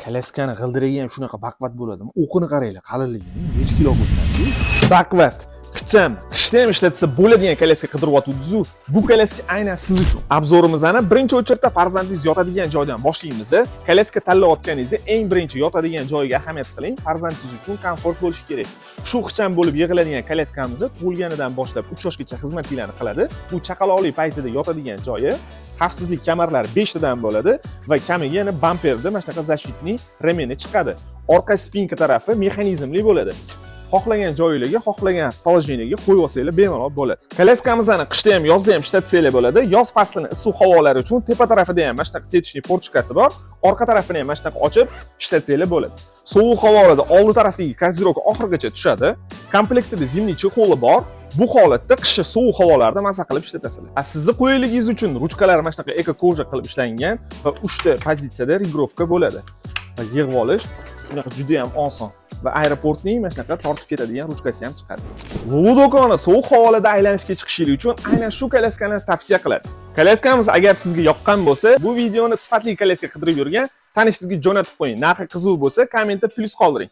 Koleskani g'ildiragi ham shunaqa baqvat bo'ladimi? O'qini qaranglar, qalinligini necha kilo bo'ladi? Baqvat, qicham, qishda ham ishlatsa bo'ladigan koleska qidiryapsiz-ku. Bu koleska aynan siz uchun. Obzorimizni birinchi o'chirda farzandingiz yotadigan joydan boshlaymiz. Koleska tanlayotganingizda eng birinchi yotadigan joyiga ahamiyat qiling. Farzandingiz uchun komfort bo'lishi kerak. Shu qicham bo'lib yig'iladigan koleskamiz tug'ilganidan boshlab 3 yoshgacha xizmatlarni qiladi. Bu chaqaloqlik paytida yotadigan joyi. Xavfsizlik kamarlari 5 tadan bo'ladi va kamiga yana bamperda mana shunaqa защитный remeni chiqadi. Orqa spinka tarafi mexanizmli bo'ladi. Xohlagan joylarga, xohlagan положениyaga qo'yib olsanglar bemalol bo'ladi. Koleskamizni qishda ham, yozda ham ishlatsanglar bo'ladi. Yoz faslini issiq havolari uchun tepa tarafida ham mana shunaqa setishli porchkasi bor. Orqa tarafini ham mana shunaqa ochib ishlatsanglar bo'ladi. Sovuq havolarda oldi tarafdagi kozirovka oxirigacha tushadi. Komplektida zimniy chexoli bor. Bu holatda qishki sovuq havolarda maza qilib ishlatasizlar. Sizni qulayligingiz uchun ruchkalar mana shunaqa eko koja qilib ishlangan va 3 ta pozitsiyada regrovka bo'ladi. Va yig'ib olish shunaqa juda ham oson. Va aeroportning mana shunaqa tortib ketadigan ruchkasi ham chiqadi. Lulu do'koni sovuq havolarda aylanishga chiqishingiz uchun aynan shu koleskani tavsiya qiladi. Koleskamiz agar sizga yoqqan bo'lsa, bu videoni sifatli koleska qidirib yurgan tanishingizga jo'natib qo'ying. Narxi qiziq bo'lsa, kommentda plyus qoldiring.